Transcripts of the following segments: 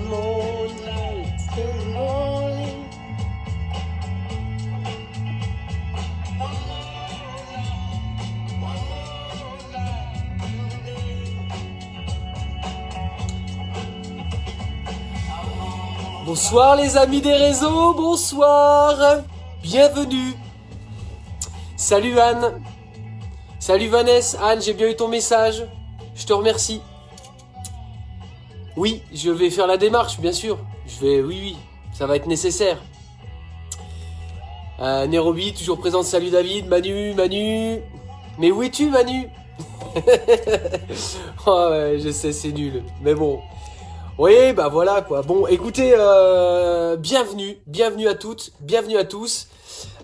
moonlight in the morning. Bonsoir les amis des réseaux, bonsoir. Bienvenue. Salut Anne. Salut Vanessa. Anne, j'ai bien eu ton message. Je te remercie. Oui, je vais faire la démarche, bien sûr. Oui, ça va être nécessaire. Nairobi, toujours présente. Salut David, Manu. Mais où es-tu, Manu? Oh ouais, je sais, c'est nul. Mais bon. Oui, bah voilà quoi. Bon, écoutez, bienvenue à toutes, bienvenue à tous.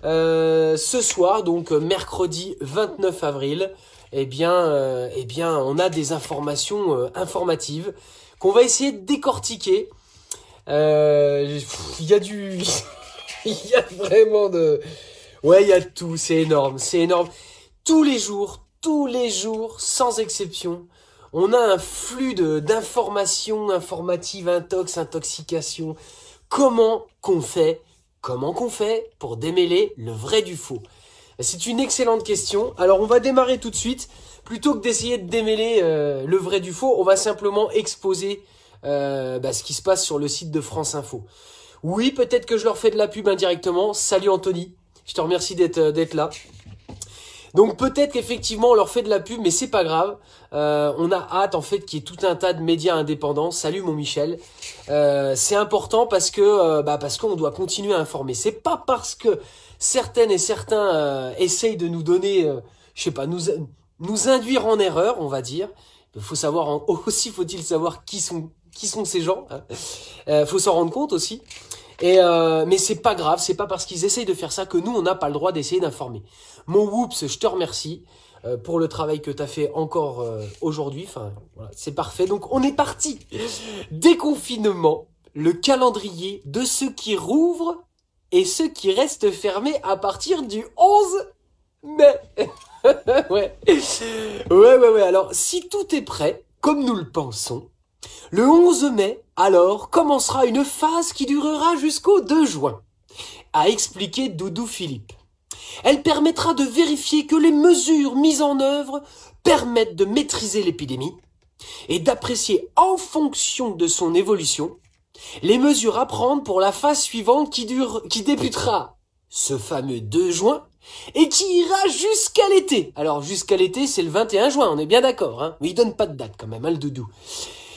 Ce soir, donc mercredi 29 avril, eh bien, on a des informations informatives qu'on va essayer de décortiquer. Il y a il y a vraiment de... Ouais, il y a tout, c'est énorme. Tous les jours, sans exception, on a un flux d'informations informatives, intoxication. Comment qu'on fait pour démêler le vrai du faux? C'est une excellente question. Alors on va démarrer tout de suite. Plutôt que d'essayer de démêler le vrai du faux, on va simplement exposer ce qui se passe sur le site de France Info. Oui, peut-être que je leur fais de la pub indirectement. Salut Anthony, je te remercie d'être là. Donc peut-être qu'effectivement on leur fait de la pub, mais c'est pas grave. On a hâte en fait qu'il y ait tout un tas de médias indépendants. Salut mon Michel. C'est important parce qu'on doit continuer à informer. C'est pas parce que certaines et certains essayent de nous donner, nous induire en erreur, on va dire. Il faut savoir aussi, faut-il savoir qui sont ces gens. Faut s'en rendre compte aussi. Mais c'est pas grave, c'est pas parce qu'ils essayent de faire ça que nous on n'a pas le droit d'essayer d'informer. Mon Whoops, je te remercie pour le travail que tu as fait encore aujourd'hui. Enfin, voilà, c'est parfait. Donc on est parti. Déconfinement, le calendrier de ceux qui rouvrent et ceux qui restent fermés à partir du 11 mai. Ouais. Alors, si tout est prêt, comme nous le pensons, le 11 mai, alors, commencera une phase qui durera jusqu'au 2 juin, a expliqué Doudou Philippe. Elle permettra de vérifier que les mesures mises en œuvre permettent de maîtriser l'épidémie et d'apprécier en fonction de son évolution les mesures à prendre pour la phase suivante qui débutera ce fameux 2 juin et qui ira jusqu'à l'été. Alors jusqu'à l'été, c'est le 21 juin, on est bien d'accord, hein. Mais il donne pas de date quand même, hein, le Doudou.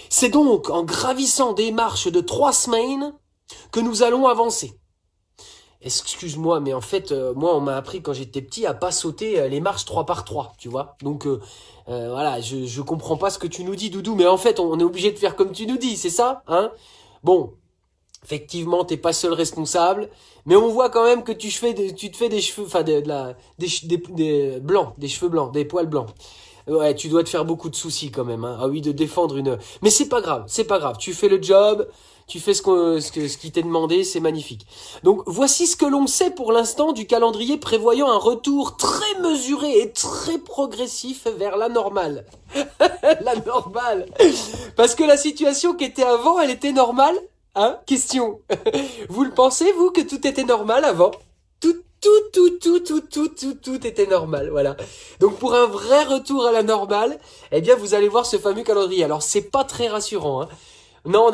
C'est donc en gravissant des marches de 3 semaines que nous allons avancer. Excuse-moi, mais en fait, moi, on m'a appris quand j'étais petit à pas sauter les marches 3 par 3, tu vois. Donc, voilà, je comprends pas ce que tu nous dis, Doudou, mais en fait, on est obligé de faire comme tu nous dis, c'est ça, hein? Bon, effectivement, t'es pas seul responsable, mais on voit quand même que tu te fais des cheveux, enfin, des blancs, des cheveux blancs, des poils blancs. Ouais, tu dois te faire beaucoup de soucis quand même, hein. Ah oui, de défendre une... Mais c'est pas grave, tu fais le job, tu fais ce qui t'est demandé, c'est magnifique. Donc, voici ce que l'on sait pour l'instant du calendrier prévoyant un retour très mesuré et très progressif vers la normale. La normale. Parce que la situation qui était avant, elle était normale, hein? Question. Vous le pensez, vous, que tout était normal avant? Tout était normal, voilà. Donc pour un vrai retour à la normale, eh bien vous allez voir ce fameux calendrier. Alors c'est pas très rassurant, hein. Non,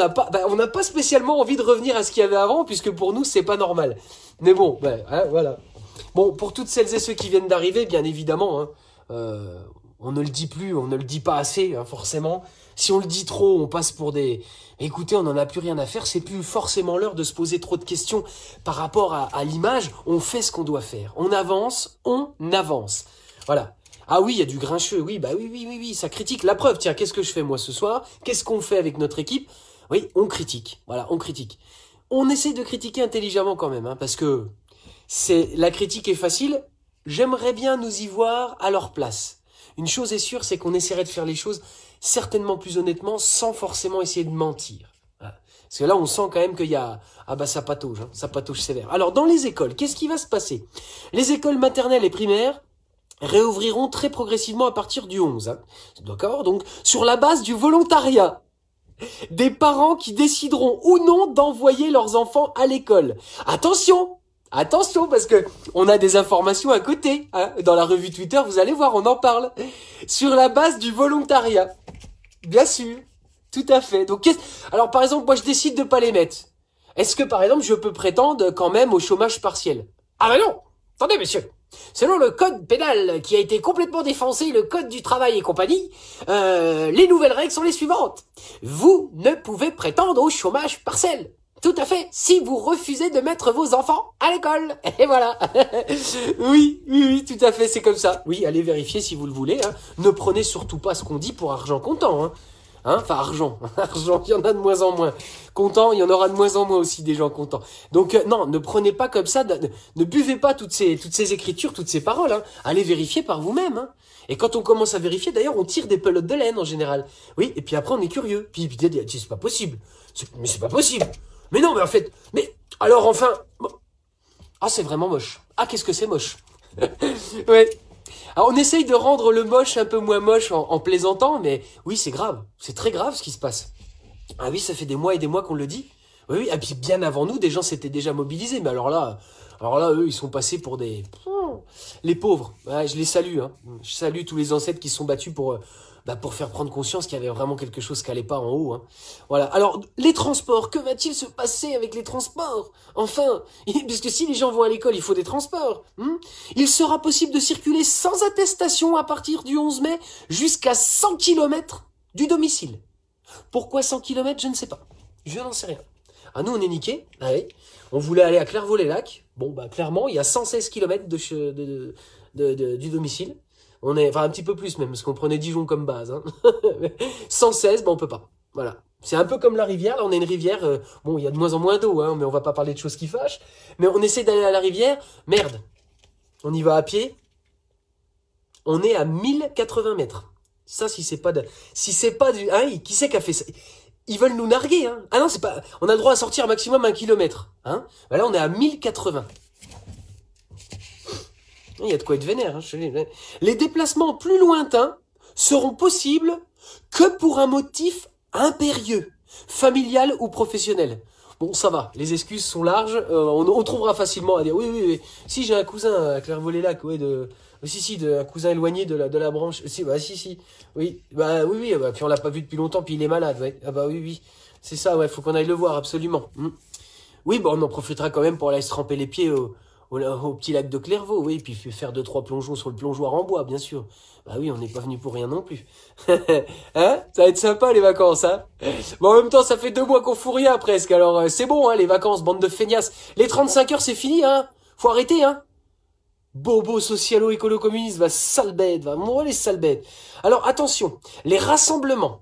on n'a pas spécialement envie de revenir à ce qu'il y avait avant, puisque pour nous c'est pas normal. Mais bon, hein, voilà. Bon, pour toutes celles et ceux qui viennent d'arriver, bien évidemment, hein, on ne le dit plus, on ne le dit pas assez, hein, forcément. Si on le dit trop, on passe pour des... Écoutez, on n'en a plus rien à faire, c'est plus forcément l'heure de se poser trop de questions par rapport à l'image. On fait ce qu'on doit faire. On avance. Voilà. Ah oui, il y a du grincheux, oui, oui, ça critique. La preuve, tiens, qu'est-ce que je fais moi ce soir? Qu'est-ce qu'on fait avec notre équipe? Oui, on critique. Voilà, on critique. On essaie de critiquer intelligemment quand même, hein, parce que la critique est facile. J'aimerais bien nous y voir à leur place. Une chose est sûre, c'est qu'on essaierait de faire les choses certainement plus honnêtement, sans forcément essayer de mentir. Voilà. Parce que là, on sent quand même qu'il y a... Ah bah ça patauge, hein, ça patauge sévère. Alors, dans les écoles, qu'est-ce qui va se passer? Les écoles maternelles et primaires réouvriront très progressivement à partir du 11. Hein. D'accord? Donc, sur la base du volontariat. des parents qui décideront ou non d'envoyer leurs enfants à l'école. Attention, attention, parce que on a des informations à côté. Hein. Dans la revue Twitter, vous allez voir, on en parle. Sur la base du volontariat. Bien sûr, tout à fait. Donc, alors par exemple, moi je décide de pas les mettre. Est-ce que par exemple je peux prétendre quand même au chômage partiel? Ah ben non. Attendez messieurs. Selon le code pénal qui a été complètement défoncé, le code du travail et compagnie, les nouvelles règles sont les suivantes. Vous ne pouvez prétendre au chômage partiel. Tout à fait, si vous refusez de mettre vos enfants à l'école. Et voilà. Oui, tout à fait, c'est comme ça. Oui, allez vérifier si vous le voulez. Hein. Ne prenez surtout pas ce qu'on dit pour argent comptant. Hein. Enfin, argent, il y en a de moins en moins. Content, il y en aura de moins en moins aussi des gens contents. Donc non, ne prenez pas comme ça, ne buvez pas toutes ces écritures, toutes ces paroles. Hein. Allez vérifier par vous-même. Hein. Et quand on commence à vérifier, d'ailleurs, on tire des pelotes de laine en général. Oui, et puis après on est curieux. Puis c'est pas possible. Mais c'est pas possible. Mais non, mais en fait, mais alors enfin, ah c'est vraiment moche. Ah qu'est-ce que c'est moche. Ouais. Alors on essaye de rendre le moche un peu moins moche en plaisantant, mais oui c'est grave, c'est très grave ce qui se passe. Ah oui, ça fait des mois et des mois qu'on le dit. Oui, et puis bien avant nous, des gens s'étaient déjà mobilisés, mais alors là, eux, ils sont passés pour des... Les pauvres, ouais, je les salue, hein. Je salue tous les ancêtres qui se sont battus pour faire prendre conscience qu'il y avait vraiment quelque chose qui allait pas en haut. Hein. Voilà. Alors, les transports, que va-t-il se passer avec les transports? Enfin, puisque si les gens vont à l'école, il faut des transports. Il sera possible de circuler sans attestation à partir du 11 mai jusqu'à 100 km du domicile. Pourquoi 100 km? Je ne sais pas. Je n'en sais rien. Ah, nous, on est niqués. Allez. On voulait aller à Clairvaux-les-Lacs. Bon, clairement, il y a 116 km du domicile. On est, un petit peu plus même, parce qu'on prenait Dijon comme base. Hein. 116, on peut pas. Voilà. C'est un peu comme la rivière. Là, on a une rivière. Bon, il y a de moins en moins d'eau, hein, mais on va pas parler de choses qui fâchent. Mais on essaie d'aller à la rivière. Merde. On y va à pied. On est à 1080 mètres. Ça, si c'est pas du... Hein, qui c'est qui a fait ça? Ils veulent nous narguer, hein. Ah non, c'est pas... On a le droit à sortir maximum 1 kilomètre. Hein. Là, on est à 1080. Il y a de quoi être vénère. Hein, les déplacements plus lointains seront possibles que pour un motif impérieux, familial ou professionnel. Bon, ça va, les excuses sont larges, on trouvera facilement à dire oui. Si j'ai un cousin à Clairvaux-les-Lacs, un cousin éloigné de la branche. Si. Oui, puis on l'a pas vu depuis longtemps, puis il est malade, ouais. Ah bah oui. C'est ça, ouais, faut qu'on aille le voir, absolument. Oui, on en profitera quand même pour aller se tremper les pieds au petit lac de Clairvaux, oui, puis faire 2-3 plongeons sur le plongeoir en bois, bien sûr. Bah oui, on n'est pas venu pour rien non plus. Hein? Ça va être sympa les vacances, hein? Bon, en même temps, ça fait 2 mois qu'on fout rien presque, alors c'est bon, hein, les vacances, bande de feignasses. Les 35 heures, c'est fini, hein? Faut arrêter, hein? Bobo socialo-écolo-communiste, va sale bête, va mourir les sales bêtes. Alors attention, les rassemblements.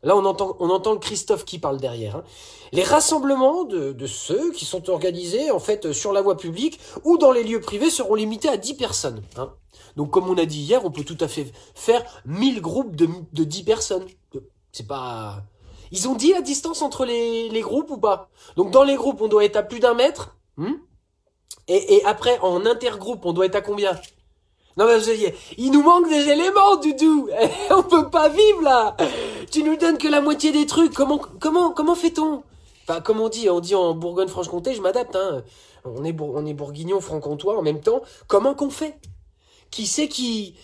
Là, on entend le Christophe qui parle derrière. Hein. Les rassemblements de ceux qui sont organisés en fait sur la voie publique ou dans les lieux privés seront limités à 10 personnes. Hein. Donc, comme on a dit hier, on peut tout à fait faire 1000 groupes de 10 personnes. C'est pas... Ils ont dit la distance entre les groupes ou pas? Donc, dans les groupes, on doit être à plus d'1 mètre. Et après, en intergroupe, on doit être à combien? Non mais il nous manque des éléments, Doudou. On peut pas vivre là. Tu nous donnes que la moitié des trucs. Comment fait-on? Enfin, comme on dit en Bourgogne-Franche-Comté, je m'adapte. Hein. On est bourguignon, franc-comtois en même temps. Comment qu'on fait? Qui c'est qui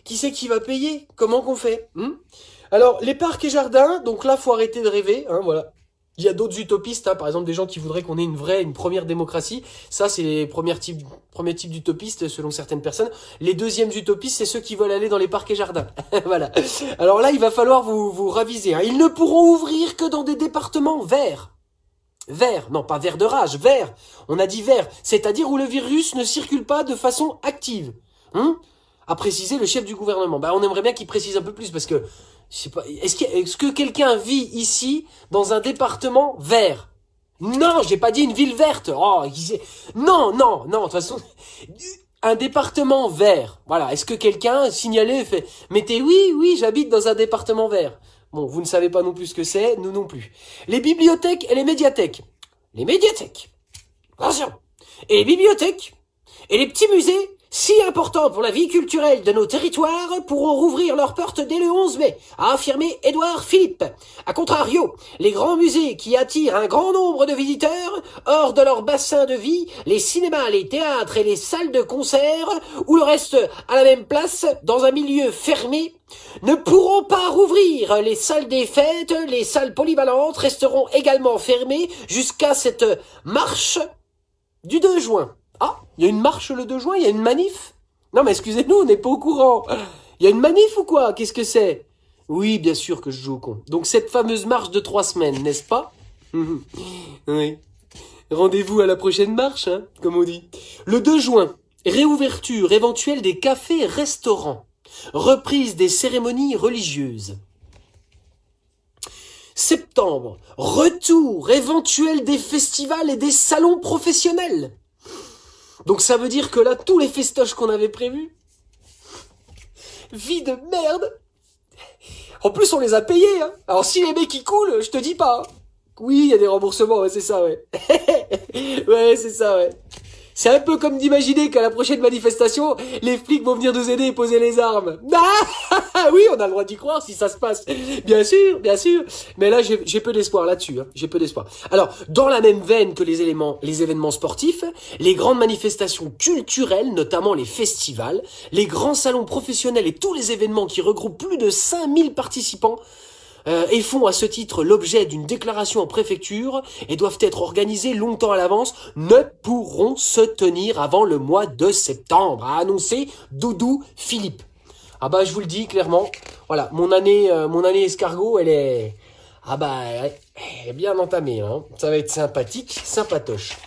c'est qui va payer? Comment qu'on fait? Alors les parcs et jardins. Donc là, faut arrêter de rêver. Hein, voilà. Il y a d'autres utopistes, hein, par exemple des gens qui voudraient qu'on ait une première démocratie. Ça, c'est les premiers types d'utopistes selon certaines personnes. Les deuxièmes utopistes, c'est ceux qui veulent aller dans les parcs et jardins. Voilà. Alors là, il va falloir vous raviser. Hein. Ils ne pourront ouvrir que dans des départements verts. Verts, non pas vert de rage, vert. On a dit vert, c'est-à-dire où le virus ne circule pas de façon active. A précisé le chef du gouvernement. On aimerait bien qu'il précise un peu plus parce que je sais pas, est-ce que quelqu'un vit ici dans un département vert? Non, j'ai pas dit une ville verte. Oh, non, de toute façon, un département vert. Voilà, est-ce que quelqu'un signalé fait mettez oui, j'habite dans un département vert. Bon, vous ne savez pas non plus ce que c'est, nous non plus. Les bibliothèques et les médiathèques. Les médiathèques. Attention. Et les bibliothèques et les petits musées si importants pour la vie culturelle de nos territoires, pourront rouvrir leurs portes dès le 11 mai, a affirmé Édouard Philippe. A contrario, les grands musées qui attirent un grand nombre de visiteurs, hors de leur bassin de vie, les cinémas, les théâtres et les salles de concert, ou le reste à la même place, dans un milieu fermé, ne pourront pas rouvrir. Les salles des fêtes, les salles polyvalentes resteront également fermées jusqu'à cette marche du 2 juin. Ah, il y a une marche le 2 juin, il y a une manif? Non mais excusez-nous, on n'est pas au courant. Il y a une manif ou quoi? Qu'est-ce que c'est? Oui, bien sûr que je joue au con. Donc cette fameuse marche de 3 semaines, n'est-ce pas? Oui. Rendez-vous à la prochaine marche, hein, comme on dit. Le 2 juin, réouverture éventuelle des cafés et restaurants. Reprise des cérémonies religieuses. Septembre, retour éventuel des festivals et des salons professionnels. Donc ça veut dire que là, tous les festoches qu'on avait prévus, vie de merde. En plus, on les a payés, hein. Alors si les mecs ils coulent, je te dis pas. Oui, il y a des remboursements, ouais, c'est ça, ouais. Ouais, c'est ça, ouais. C'est un peu comme d'imaginer qu'à la prochaine manifestation, les flics vont venir nous aider et poser les armes. Ah oui, on a le droit d'y croire si ça se passe. Bien sûr, bien sûr. Mais là, j'ai peu d'espoir là-dessus. Hein. J'ai peu d'espoir. Alors, dans la même veine que les événements sportifs, les grandes manifestations culturelles, notamment les festivals, les grands salons professionnels et tous les événements qui regroupent plus de 5000 participants, et font à ce titre l'objet d'une déclaration en préfecture et doivent être organisés longtemps à l'avance, ne pourront se tenir avant le mois de septembre, a annoncé Doudou Philippe. Ah bah je vous le dis clairement, voilà, mon année escargot, elle est bien entamée, hein. Ça va être sympathique, sympatoche.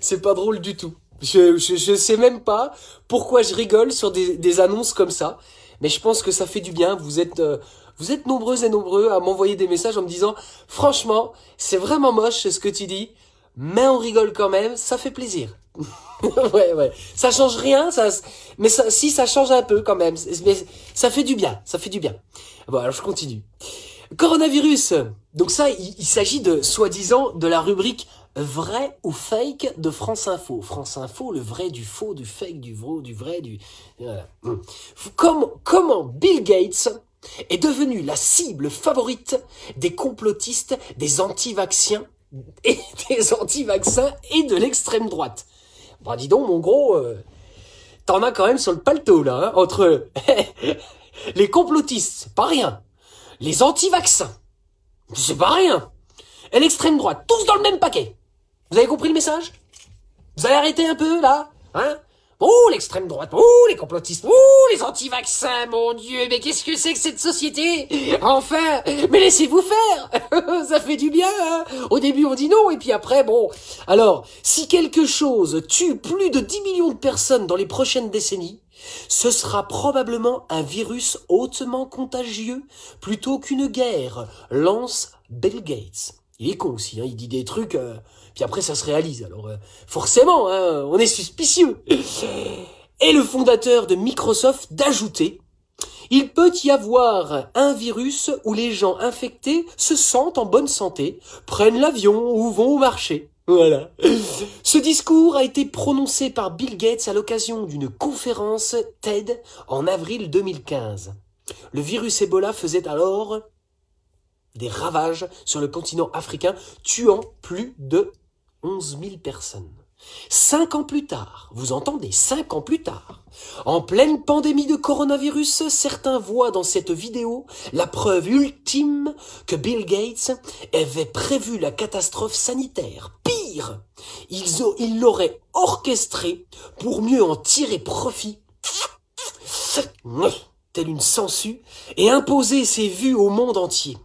C'est pas drôle du tout. Je sais même pas pourquoi je rigole sur des annonces comme ça. Mais je pense que ça fait du bien. Vous êtes nombreuses et nombreux à m'envoyer des messages en me disant « Franchement, c'est vraiment moche ce que tu dis, mais on rigole quand même, ça fait plaisir. » Ouais. Ça change rien, mais si ça change un peu quand même. Mais ça fait du bien, ça fait du bien. Bon, alors je continue. Coronavirus. Donc ça, il s'agit de, soi-disant, de la rubrique vrai ou fake de France Info. France Info, le vrai du faux, du fake, du vrai, du... Voilà. Comment Bill Gates est devenu la cible favorite des complotistes, des anti-vaccins et de l'extrême droite. Bah dis donc, mon gros, t'en as quand même sur le paletot, là, hein, entre les complotistes, c'est pas rien. Les anti-vaccins, c'est pas rien. Et l'extrême droite, tous dans le même paquet. Vous avez compris le message? Vous allez arrêter un peu, là? Hein? Oh, l'extrême droite, oh, les complotistes, oh, les anti-vaccins, mon Dieu, mais qu'est-ce que c'est que cette société? Enfin, mais laissez-vous faire. Ça fait du bien, hein. Au début, on dit non, et puis après, bon. Alors, si quelque chose tue plus de 10 millions de personnes dans les prochaines décennies, ce sera probablement un virus hautement contagieux plutôt qu'une guerre, lance Bill Gates. Il est con aussi, hein, il dit des trucs, puis après ça se réalise. Alors forcément, hein, on est suspicieux. Et le fondateur de Microsoft d'ajouter, il peut y avoir un virus où les gens infectés se sentent en bonne santé, prennent l'avion ou vont au marché. Voilà. Ce discours a été prononcé par Bill Gates à l'occasion d'une conférence TED en avril 2015. Le virus Ebola faisait alors des ravages sur le continent africain, tuant plus de 11 000 personnes. 5 ans plus tard, vous entendez, 5 ans plus tard, en pleine pandémie de coronavirus, certains voient dans cette vidéo la preuve ultime que Bill Gates avait prévu la catastrophe sanitaire. Pire, il l'aurait orchestrée pour mieux en tirer profit, telle une sangsue, et imposer ses vues au monde entier.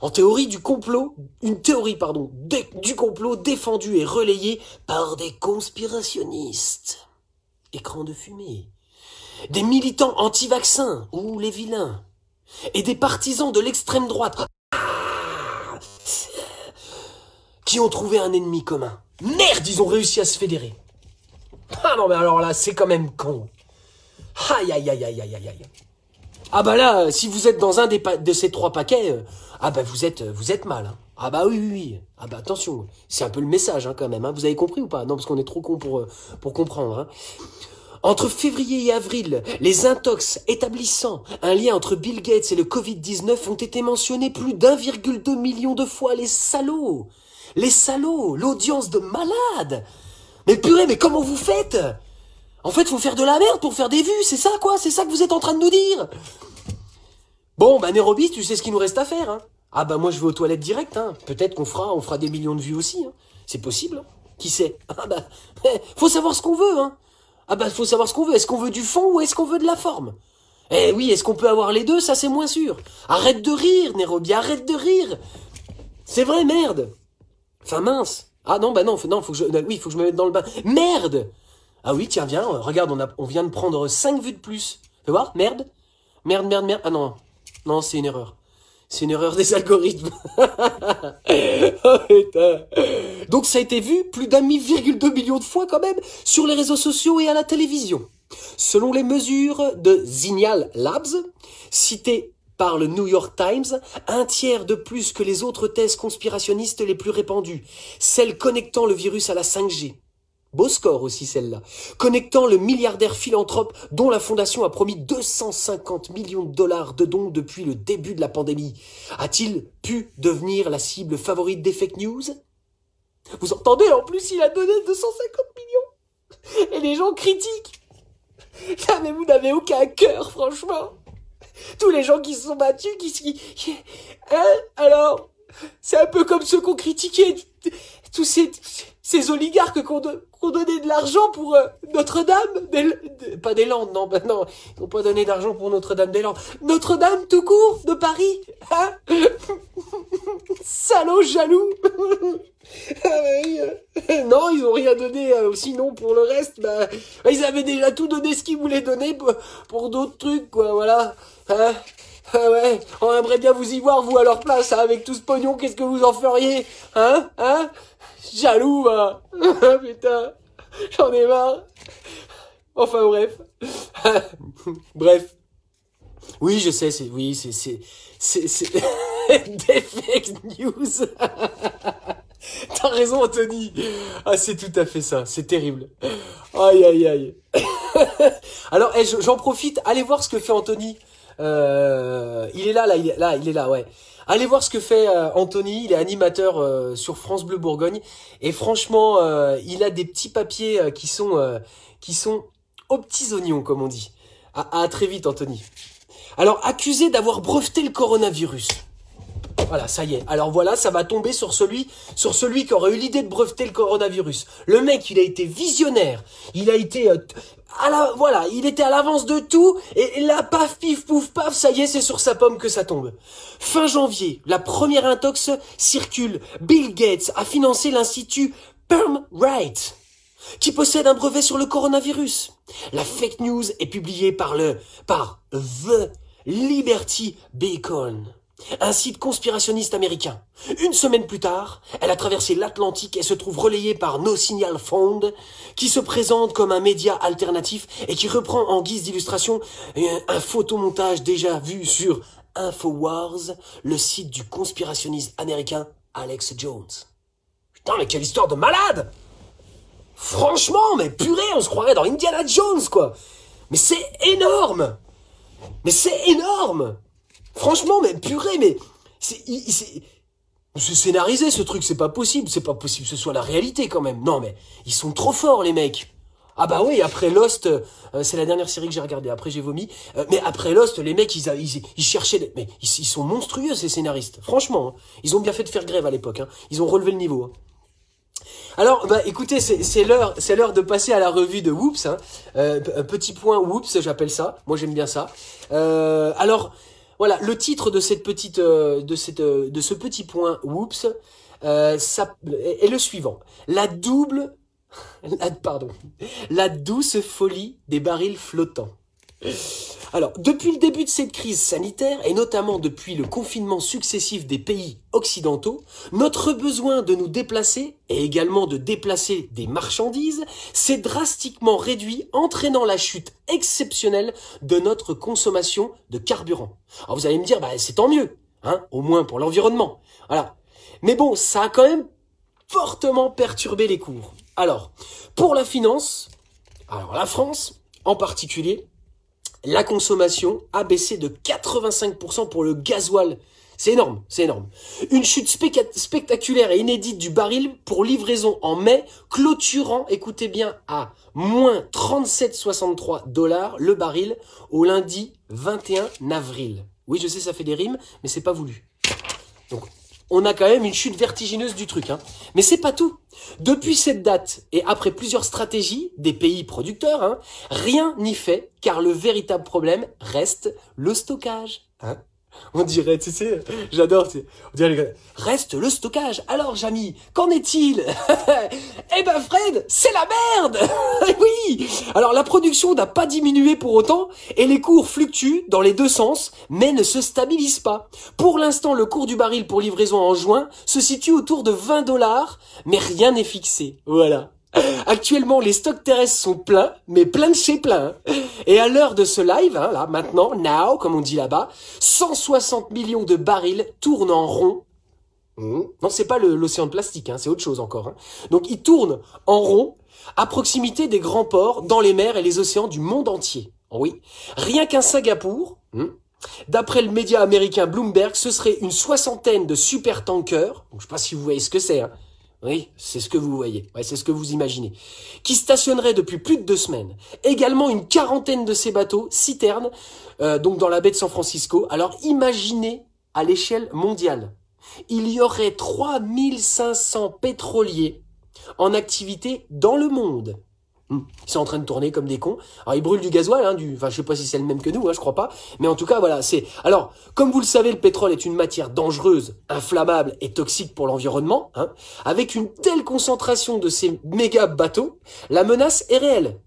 En théorie du complot, du complot défendue et relayée par des conspirationnistes. Écran de fumée. Des militants anti-vaccins, ou les vilains. Et des partisans de l'extrême droite. Qui ont trouvé un ennemi commun. Merde, ils ont réussi à se fédérer. Ah non mais alors là, c'est quand même con. Aïe aïe aïe aïe aïe aïe aïe. Ah bah là, si vous êtes dans un de ces 3 paquets, ah bah vous êtes mal. Hein. Ah bah oui, oui, oui. Ah bah attention, c'est un peu le message hein, quand même. Hein. Vous avez compris ou pas? Non, parce qu'on est trop con pour comprendre. Hein. Entre février et avril, les intox établissant un lien entre Bill Gates et le Covid-19 ont été mentionnés plus d'1,2 million de fois. Les salauds! Les salauds! L'audience de malades! Mais purée, mais comment vous faites? En fait, faut faire de la merde pour faire des vues, c'est ça quoi? C'est ça que vous êtes en train de nous dire? Bon, bah Nairobi, tu sais ce qu'il nous reste à faire, hein? Ah bah moi je vais aux toilettes direct, hein. Peut-être on fera des millions de vues aussi, hein. C'est possible, hein. Qui sait? Ah bah, faut savoir ce qu'on veut, hein. Ah bah faut savoir ce qu'on veut. Est-ce qu'on veut du fond ou est-ce qu'on veut de la forme? Eh oui, est-ce qu'on peut avoir les deux? Ça c'est moins sûr. Arrête de rire, Nairobi, arrête de rire. C'est vrai, merde. Enfin mince. Ah non, bah non, faut que je me mette dans le bain. Merde. Ah oui, tiens, viens, regarde, on vient de prendre 5 vues de plus. Fais voir, merde. Merde, merde, merde. Ah non, non, c'est une erreur. C'est une erreur des algorithmes. Oh putain. Donc ça a été vu plus d'1,2 million de fois quand même sur les réseaux sociaux et à la télévision. Selon les mesures de Signal Labs, citées par le New York Times, un tiers de plus que les autres thèses conspirationnistes les plus répandues, celles connectant le virus à la 5G. Beau score aussi celle-là. Connectant le milliardaire philanthrope dont la fondation a promis 250 millions de dollars de dons depuis le début de la pandémie. A-t-il pu devenir la cible favorite des fake news? Vous entendez, en plus il a donné 250 millions. Et les gens critiquent. Ah, mais vous n'avez aucun cœur, franchement. Tous les gens qui se sont battus, Hein? Alors, c'est un peu comme ceux qu'on critiquait, tous ces oligarques qu'on donnait de l'argent pour Notre-Dame, pas des Landes, non, bah non, ils n'ont pas donné d'argent pour Notre-Dame-des-Landes. Notre-Dame tout court de Paris, hein? Salaud jaloux. Ah oui, non, ils ont rien donné, sinon pour le reste, bah, ils avaient déjà tout donné ce qu'ils voulaient donner pour d'autres trucs, quoi, voilà. Hein? Ah ouais, on aimerait bien vous y voir, vous, à leur place, hein, avec tout ce pognon, qu'est-ce que vous en feriez? Hein? Hein? Jaloux, va. Putain, j'en ai marre. Enfin, bref. Bref. Oui, je sais, c'est des fake news. T'as raison, Anthony. Ah, c'est tout à fait ça. C'est terrible. Aïe, aïe, aïe. Alors, j'en profite. Allez voir ce que fait Anthony. Il est là, ouais. Allez voir ce que fait Anthony. Il est animateur sur France Bleu Bourgogne. Et franchement, il a des petits papiers qui sont aux petits oignons, comme on dit. À très vite, Anthony. Alors, accusé d'avoir breveté le coronavirus. Voilà, ça y est. Alors voilà, ça va tomber sur celui qui aurait eu l'idée de breveter le coronavirus. Le mec, il a été visionnaire. Il a été voilà, il était à l'avance de tout. Et là, paf, pif, pouf, paf, ça y est, c'est sur sa pomme que ça tombe. Fin janvier, la première intox circule. Bill Gates a financé l'institut PermRight, qui possède un brevet sur le coronavirus. La fake news est publiée par The Liberty Beacon, un site conspirationniste américain. Une semaine plus tard, elle a traversé l'Atlantique et se trouve relayée par No Signal Found, qui se présente comme un média alternatif et qui reprend en guise d'illustration un photomontage déjà vu sur Infowars, le site du conspirationniste américain Alex Jones. Putain, mais quelle histoire de malade! Franchement, mais purée, on se croirait dans Indiana Jones, quoi. Mais c'est énorme. Mais c'est énorme. Franchement, mais purée, mais c'est scénarisé ce truc, c'est pas possible que ce soit la réalité quand même. Non mais ils sont trop forts les mecs. Ah bah oui, après Lost, c'est la dernière série que j'ai regardée, après j'ai vomi, mais après Lost, les mecs ils cherchaient, mais ils sont monstrueux ces scénaristes, franchement, hein. Ils ont bien fait de faire grève à l'époque, hein. Ils ont relevé le niveau, hein. Alors, bah écoutez, c'est l'heure de passer à la revue de Whoops, hein. Petit point Whoops, j'appelle ça. Moi, j'aime bien ça. Alors, voilà, le titre de cette petite, de ce petit point Whoops, ça est le suivant. La douce folie des barils flottants. Alors, depuis le début de cette crise sanitaire, et notamment depuis le confinement successif des pays occidentaux, notre besoin de nous déplacer, et également de déplacer des marchandises, s'est drastiquement réduit, entraînant la chute exceptionnelle de notre consommation de carburant. Alors vous allez me dire, bah c'est tant mieux, hein, au moins pour l'environnement. Voilà. Mais bon, ça a quand même fortement perturbé les cours. Alors, pour la finance, alors la France en particulier, la consommation a baissé de 85% pour le gasoil. C'est énorme, c'est énorme. Une chute spectaculaire et inédite du baril pour livraison en mai, clôturant, écoutez bien, à moins 37,63 $ le baril au lundi 21 avril. Oui, je sais, ça fait des rimes, mais c'est pas voulu. Donc, on a quand même une chute vertigineuse du truc, hein. Mais c'est pas tout. Depuis cette date, et après plusieurs stratégies des pays producteurs, hein, rien n'y fait, car le véritable problème reste le stockage. Hein. On dirait, tu sais, j'adore, tu sais, on dirait les gars, reste le stockage. Alors, Jamy, qu'en est-il? Eh ben, Fred, c'est la merde. Oui. Alors, la production n'a pas diminué pour autant, et les cours fluctuent dans les deux sens, mais ne se stabilisent pas. Pour l'instant, le cours du baril pour livraison en juin se situe autour de 20 $, mais rien n'est fixé. Voilà. Actuellement, les stocks terrestres sont pleins, mais plein de chez plein. Et à l'heure de ce live, hein, là, maintenant, now, comme on dit là-bas, 160 millions de barils tournent en rond. Non, c'est pas l'océan de plastique, hein, c'est autre chose encore. Hein. Donc, ils tournent en rond à proximité des grands ports, dans les mers et les océans du monde entier. Oui. Rien qu'à Singapour, d'après le média américain Bloomberg, ce serait une soixantaine de supertankers. Donc, je sais pas si vous voyez ce que c'est, hein. Oui, c'est ce que vous voyez, ouais, c'est ce que vous imaginez, qui stationneraient depuis plus de 2 semaines. Également une quarantaine de ces bateaux, citernes, donc dans la baie de San Francisco. Alors imaginez à l'échelle mondiale, il y aurait 3500 pétroliers en activité dans le monde. Ils sont en train de tourner comme des cons. Alors ils brûlent du gasoil, hein, enfin je sais pas si c'est le même que nous, hein, je crois pas. Mais en tout cas voilà, c'est. Alors comme vous le savez, le pétrole est une matière dangereuse, inflammable et toxique pour l'environnement. Hein. Avec une telle concentration de ces méga bateaux, la menace est réelle.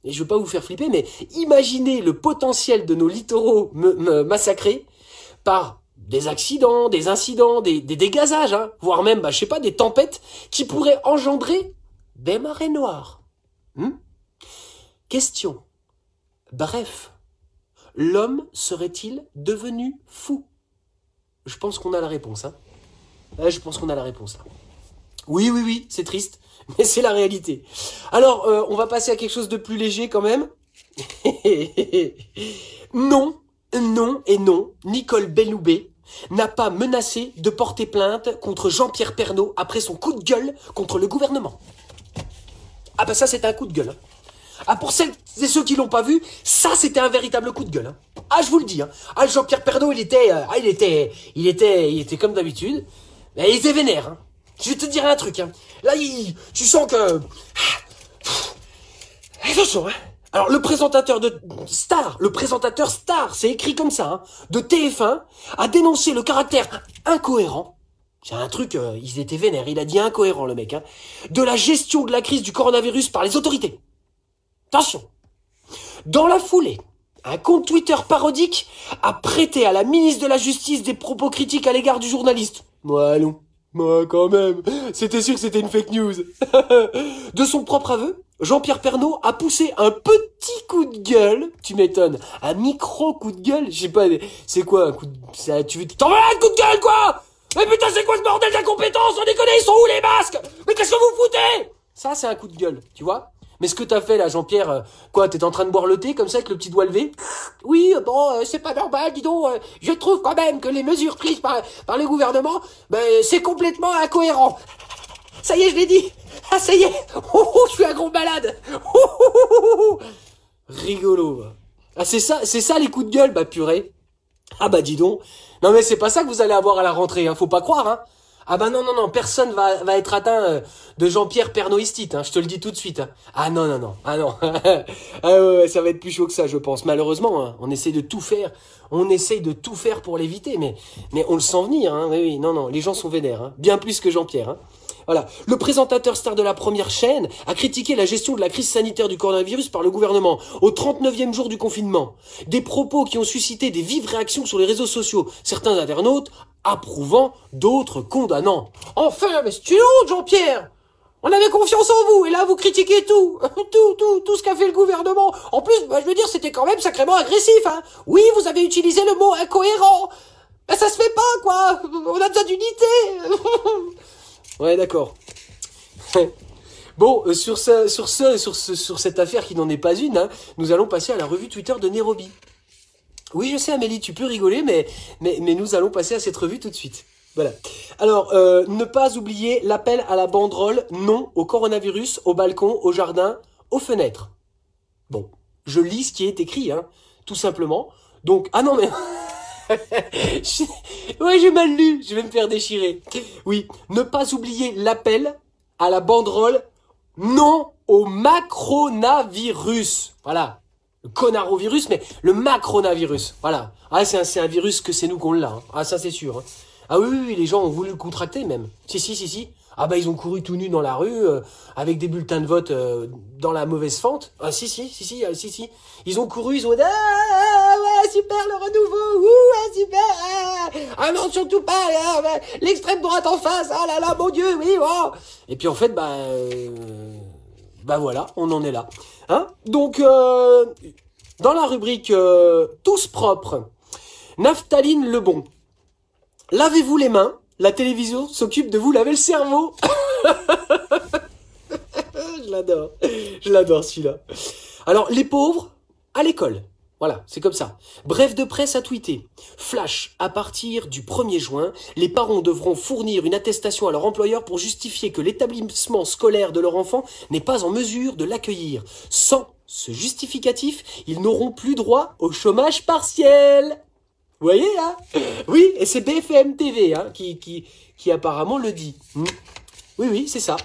Et je veux pas vous faire flipper, mais imaginez le potentiel de nos littoraux massacrés par des accidents, des incidents, des dégazages, hein, voire même, je sais pas, des tempêtes qui pourraient engendrer des marées noires. Question. Bref, l'homme serait-il devenu fou? Je pense qu'on a la réponse. Hein. Ouais, je pense qu'on a la réponse. Là. Oui, c'est triste, mais c'est la réalité. Alors, on va passer à quelque chose de plus léger quand même. Non, Nicole Belloubet n'a pas menacé de porter plainte contre Jean-Pierre Pernaut après son coup de gueule contre le gouvernement. Ah bah ça, c'était un coup de gueule. Hein. Ah, pour celles et ceux qui l'ont pas vu, ça, c'était un véritable coup de gueule. Hein. Ah, je vous le dis. Hein. Ah, Jean-Pierre Pernaut, il était comme d'habitude. Mais il était vénère. Hein. Je vais te dire un truc. Hein. Là, tu sens que... Attention, hein. Alors, le présentateur star, c'est écrit comme ça, hein, de TF1, a dénoncé le caractère incohérent. C'est un truc, ils étaient vénères, il a dit incohérent le mec, hein, de la gestion de la crise du coronavirus par les autorités. Attention. Dans la foulée, un compte Twitter parodique a prêté à la ministre de la Justice des propos critiques à l'égard du journaliste. Allons. Quand même, c'était sûr que c'était une fake news. De son propre aveu, Jean-Pierre Pernaut a poussé un petit coup de gueule. Tu m'étonnes. Un micro coup de gueule. Je sais pas, c'est quoi un coup de... T'en veux un coup de gueule, quoi? Mais putain, c'est quoi ce bordel d'incompétence? On déconne, ils sont où les masques? Mais qu'est-ce que vous foutez? Ça, c'est un coup de gueule, tu vois? Mais ce que t'as fait là, Jean-Pierre, quoi, t'es en train de boire le thé comme ça avec le petit doigt levé? Oui, bon, c'est pas normal, dis donc, je trouve quand même que les mesures prises par le gouvernement, c'est complètement incohérent. Ça y est, je l'ai dit. Ah, ça y est. Je suis un gros malade. Rigolo. Ah, c'est ça les coups de gueule, purée. Ah dis donc. Non mais c'est pas ça que vous allez avoir à la rentrée, hein, faut pas croire, hein. Ah non, personne va être atteint de Jean-Pierre Pernoïstite, hein, je te le dis tout de suite. Hein. Ah non. Ah ouais, ça va être plus chaud que ça, je pense. Malheureusement, hein, on essaye de tout faire pour l'éviter, mais on le sent venir, hein. Oui, non, les gens sont vénères, hein, bien plus que Jean-Pierre, hein. Voilà. Le présentateur star de la première chaîne a critiqué la gestion de la crise sanitaire du coronavirus par le gouvernement au 39e jour du confinement. Des propos qui ont suscité des vives réactions sur les réseaux sociaux. Certains internautes approuvant, d'autres condamnant. Enfin, mais c'est une honte, Jean-Pierre! On avait confiance en vous, et là vous critiquez tout ce qu'a fait le gouvernement. En plus, je veux dire, c'était quand même sacrément agressif, hein. Oui, vous avez utilisé le mot incohérent. Ben, ça se fait pas, quoi. On a besoin d'unité. Ouais, d'accord. Bon, sur cette affaire qui n'en est pas une, hein, nous allons passer à la revue Twitter de Nairobi. Oui, je sais, Amélie, tu peux rigoler, mais nous allons passer à cette revue tout de suite. Voilà. Alors, ne pas oublier l'appel à la banderole non au coronavirus, au balcon, au jardin, aux fenêtres. Bon, je lis ce qui est écrit, hein, tout simplement. Donc, ah non, mais... Ouais, j'ai mal lu, je vais me faire déchirer. Oui, ne pas oublier l'appel à la banderole non au macronavirus. Voilà. Le conarovirus, mais le macronavirus. Voilà. Ah, c'est un virus que c'est nous qu'on l'a. Hein. Ah, ça c'est sûr. Hein. Ah oui, les gens ont voulu le contracter même. Si. Ah bah ils ont couru tout nus dans la rue, avec des bulletins de vote dans la mauvaise fente. Ah si. Ils ont couru, ils ont dit ouais, super le renouveau, ouais, super. Ah non, surtout pas, l'extrême droite en face, ah là là, mon Dieu, oui, oh. Et puis en fait, bah voilà, on en est là. Hein. Donc, dans la rubrique tous propres, Naphtaline Lebon. Lavez-vous les mains, la télévision s'occupe de vous laver le cerveau. Je l'adore celui-là. Alors, les pauvres, à l'école. Voilà, c'est comme ça. Bref de presse à tweeter. Flash, à partir du 1er juin, les parents devront fournir une attestation à leur employeur pour justifier que l'établissement scolaire de leur enfant n'est pas en mesure de l'accueillir. Sans ce justificatif, ils n'auront plus droit au chômage partiel. Vous voyez, hein? Oui, et c'est BFM TV hein, qui apparemment le dit. Oui, c'est ça.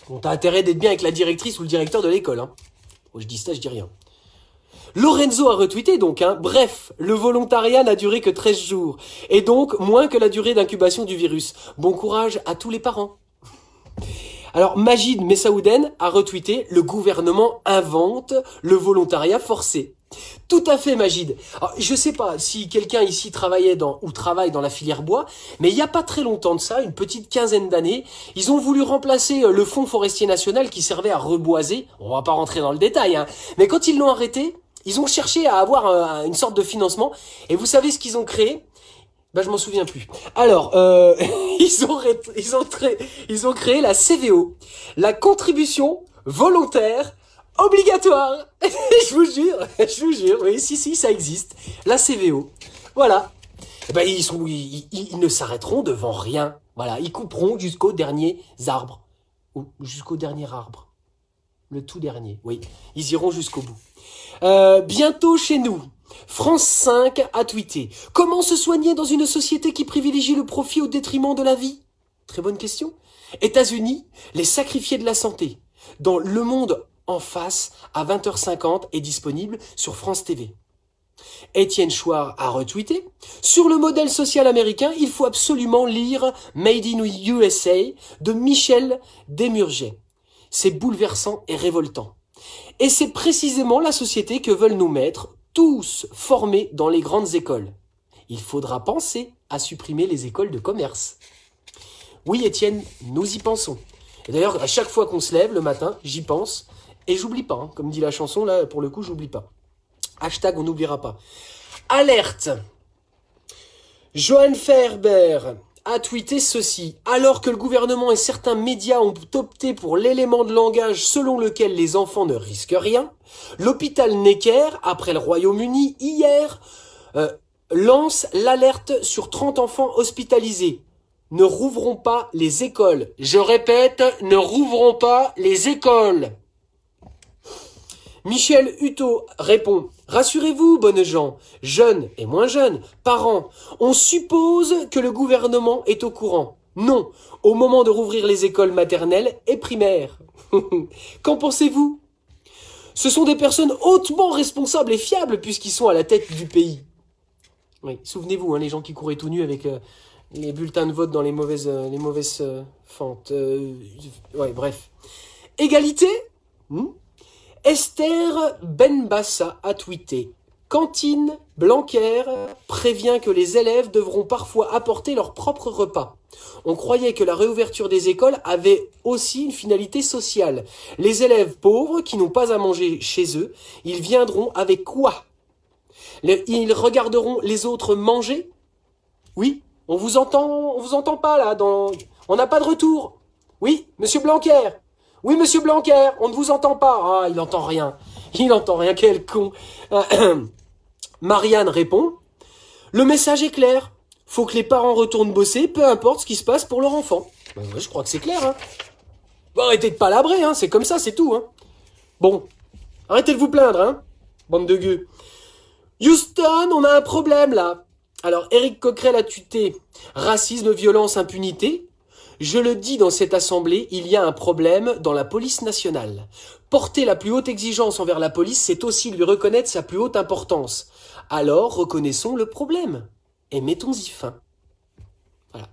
Bon, t'as intérêt d'être bien avec la directrice ou le directeur de l'école. Hein. Oh, je dis ça, je dis rien. Lorenzo a retweeté donc. Hein. Bref, le volontariat n'a duré que 13 jours. Et donc, moins que la durée d'incubation du virus. Bon courage à tous les parents. Alors, Majid Messaouden a retweeté « Le gouvernement invente le volontariat forcé ». Tout à fait, Majid. Alors, je sais pas si quelqu'un ici travaille dans la filière bois, mais il y a pas très longtemps de ça, une petite quinzaine d'années, ils ont voulu remplacer le Fonds forestier national qui servait à reboiser. On va pas rentrer dans le détail, hein. Mais quand ils l'ont arrêté, ils ont cherché à avoir une sorte de financement. Et vous savez ce qu'ils ont créé? Je m'en souviens plus. Alors, ils ont créé la CVO, la contribution volontaire obligatoire. je vous jure, oui, si, ça existe. La CVO. Voilà. Ils ne s'arrêteront devant rien. Voilà, ils couperont jusqu'aux derniers arbres. Ou jusqu'au dernier arbre. Le tout dernier, oui. Ils iront jusqu'au bout. Bientôt chez nous. France 5 a tweeté. Comment se soigner dans une société qui privilégie le profit au détriment de la vie? Très bonne question. États-Unis, les sacrifiés de la santé. Dans Le Monde en face, à 20h50, est disponible sur France TV. Étienne Chouard a retweeté. Sur le modèle social américain, il faut absolument lire Made in USA de Michel Desmurget. C'est bouleversant et révoltant. Et c'est précisément la société que veulent nous mettre tous formés dans les grandes écoles. Il faudra penser à supprimer les écoles de commerce. Oui, Étienne, nous y pensons. Et d'ailleurs, à chaque fois qu'on se lève le matin, j'y pense. Et j'oublie pas, hein. Comme dit la chanson, là, pour le coup, j'oublie pas. Hashtag, on n'oubliera pas. Alerte! Johan Ferber a tweeté ceci. Alors que le gouvernement et certains médias ont opté pour l'élément de langage selon lequel les enfants ne risquent rien, l'hôpital Necker, après le Royaume-Uni, hier, lance l'alerte sur 30 enfants hospitalisés. Ne rouvrons pas les écoles. Je répète, ne rouvrons pas les écoles. Michel Hutto répond « Rassurez-vous, bonnes gens, jeunes et moins jeunes, parents, on suppose que le gouvernement est au courant. Non, au moment de rouvrir les écoles maternelles et primaires. Qu'en pensez-vous? Ce sont des personnes hautement responsables et fiables puisqu'ils sont à la tête du pays. » Oui, souvenez-vous, hein, les gens qui couraient tout nus avec les bulletins de vote dans les mauvaises fentes. Ouais, bref. Égalité Esther Benbassa a tweeté « Cantine Blanquer prévient que les élèves devront parfois apporter leur propre repas. On croyait que la réouverture des écoles avait aussi une finalité sociale. Les élèves pauvres qui n'ont pas à manger chez eux, ils viendront avec quoi? Ils regarderont les autres manger? Oui, on vous entend pas là, on n'a pas de retour. Oui, monsieur Blanquer. Oui, monsieur Blanquer, on ne vous entend pas. Ah, il entend rien. Il entend rien, quel con. Marianne répond. Le message est clair. Faut que les parents retournent bosser, peu importe ce qui se passe pour leur enfant. Ben ouais, je crois que c'est clair, hein. Bon, arrêtez de palabrer, hein, c'est comme ça, c'est tout, hein. Bon, arrêtez de vous plaindre, hein, bande de gueux. Houston, on a un problème, là. Alors, Éric Coquerel a tweeté « Racisme, violence, impunité ». Je le dis dans cette assemblée, il y a un problème dans la police nationale. Porter la plus haute exigence envers la police, c'est aussi lui reconnaître sa plus haute importance. Alors, reconnaissons le problème. Et mettons-y fin. Voilà.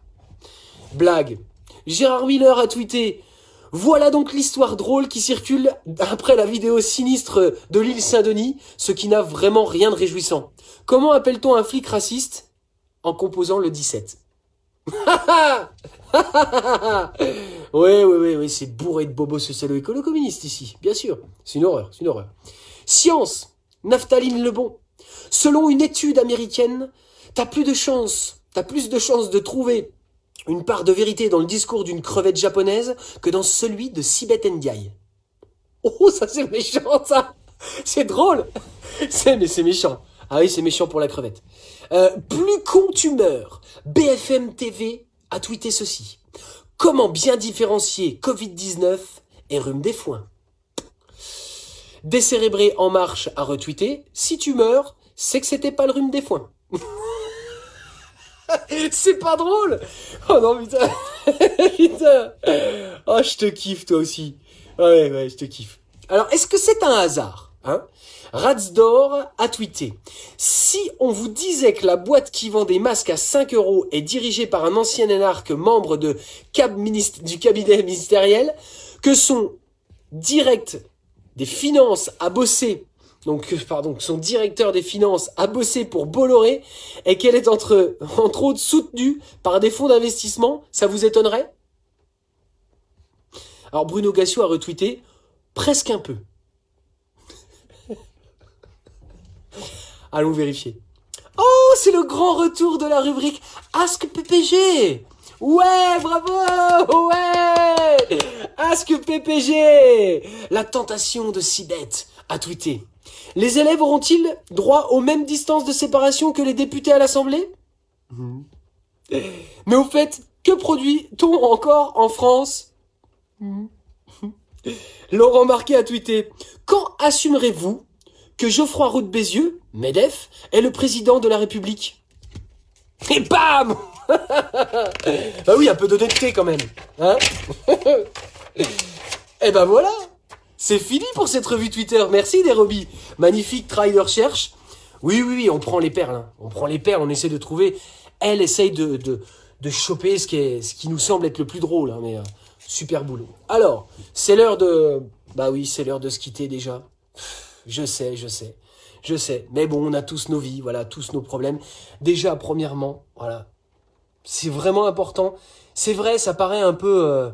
Blague. Gérard Wheeler a tweeté « Voilà donc l'histoire drôle qui circule après la vidéo sinistre de l'île Saint-Denis, ce qui n'a vraiment rien de réjouissant. Comment appelle-t-on un flic raciste ? En composant le 17. » Oui, c'est bourré de bobos socialo-écolo-communistes ici, bien sûr. C'est une horreur, c'est une horreur. Science, Naphtaline Lebon. Selon une étude américaine, t'as plus de chances de trouver une part de vérité dans le discours d'une crevette japonaise que dans celui de Sibeth Ndiaye. Oh, ça c'est méchant, ça. C'est drôle. Mais c'est méchant. Ah oui, c'est méchant pour la crevette. Plus con tu meurs. BFM TV a tweeté ceci. Comment bien différencier Covid-19 et rhume des foins? Décérébré en marche a retweeté. Si tu meurs, c'est que c'était pas le rhume des foins. C'est pas drôle. Oh non, putain. Putain. Oh, je te kiffe, toi aussi. Ouais, je te kiffe. Alors, est-ce que c'est un hasard, hein? Ratsdor a tweeté. Si on vous disait que la boîte qui vend des masques à 5 € est dirigée par un ancien énarque membre du cabinet ministériel, que son direct des finances a bossé, son directeur des finances a bossé pour Bolloré et qu'elle est entre autres soutenue par des fonds d'investissement, ça vous étonnerait? Alors Bruno Gassio a retweeté presque un peu. Allons vérifier. Oh, c'est le grand retour de la rubrique Ask PPG. Ouais, bravo. Ouais. Ask PPG. La tentation de Sibeth a tweeté. Les élèves auront-ils droit aux mêmes distances de séparation que les députés à l'Assemblée? Mais au fait, que produit-on encore en France? Laurent Marquet a tweeté. Quand assumerez-vous que Geoffroy Roux de Bézieux, MEDEF, est le président de la République? Et bam. Bah oui, un peu d'honnêteté quand même, hein. Et ben voilà, c'est fini pour cette revue Twitter. Merci Desroby, magnifique travail de recherche. Oui, on prend les perles, hein. On prend les perles, on essaie de trouver. Elle essaye de choper ce qui nous semble être le plus drôle, hein, mais super boulot. Alors, c'est l'heure de... Bah oui, c'est l'heure de se quitter déjà. Je sais. Mais bon, on a tous nos vies, voilà, tous nos problèmes. Déjà, premièrement, voilà, c'est vraiment important. C'est vrai, ça paraît un peu...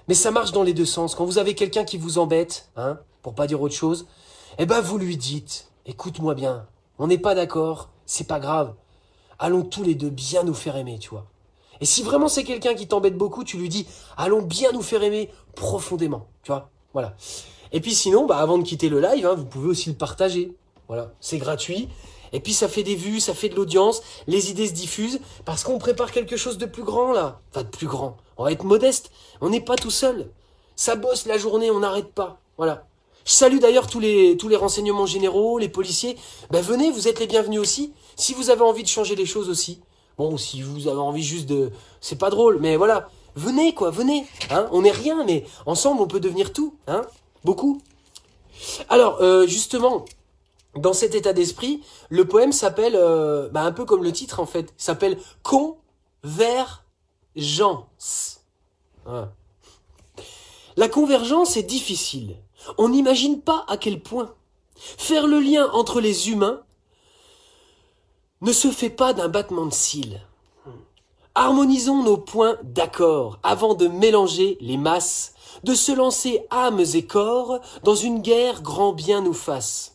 mais ça marche dans les deux sens. Quand vous avez quelqu'un qui vous embête, hein, pour pas dire autre chose, eh ben vous lui dites, écoute-moi bien, on n'est pas d'accord, c'est pas grave. Allons tous les deux bien nous faire aimer, tu vois. Et si vraiment c'est quelqu'un qui t'embête beaucoup, tu lui dis, allons bien nous faire aimer profondément, tu vois, voilà. Et puis sinon, bah avant de quitter le live, hein, vous pouvez aussi le partager. Voilà, c'est gratuit. Et puis ça fait des vues, ça fait de l'audience, les idées se diffusent, parce qu'on prépare quelque chose de plus grand là. Enfin de plus grand, on va être modeste, on n'est pas tout seul. Ça bosse la journée, on n'arrête pas. Voilà. Je salue d'ailleurs tous les renseignements généraux, les policiers. Ben venez, vous êtes les bienvenus aussi. Si vous avez envie de changer les choses aussi. Bon, si vous avez envie juste de... C'est pas drôle, mais voilà. Venez quoi, venez. Hein, on n'est rien, mais ensemble on peut devenir tout. Hein, beaucoup. Alors, justement... Dans cet état d'esprit, le poème s'appelle, un peu comme le titre en fait, s'appelle Convergence. Voilà. La convergence est difficile. On n'imagine pas à quel point. Faire le lien entre les humains ne se fait pas d'un battement de cils. Harmonisons nos points d'accord avant de mélanger les masses, de se lancer âmes et corps dans une guerre grand bien nous fasse.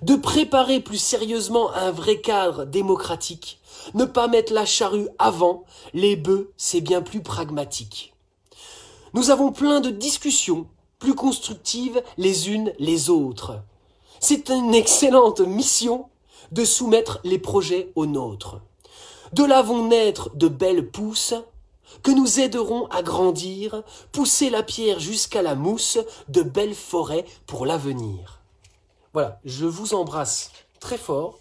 de préparer plus sérieusement un vrai cadre démocratique. Ne pas mettre la charrue avant les bœufs, c'est bien plus pragmatique. Nous avons plein de discussions, plus constructives les unes les autres. C'est une excellente mission de soumettre les projets aux nôtres. De là vont naître de belles pousses que nous aiderons à grandir, pousser la pierre jusqu'à la mousse, de belles forêts pour l'avenir. Voilà, je vous embrasse très fort.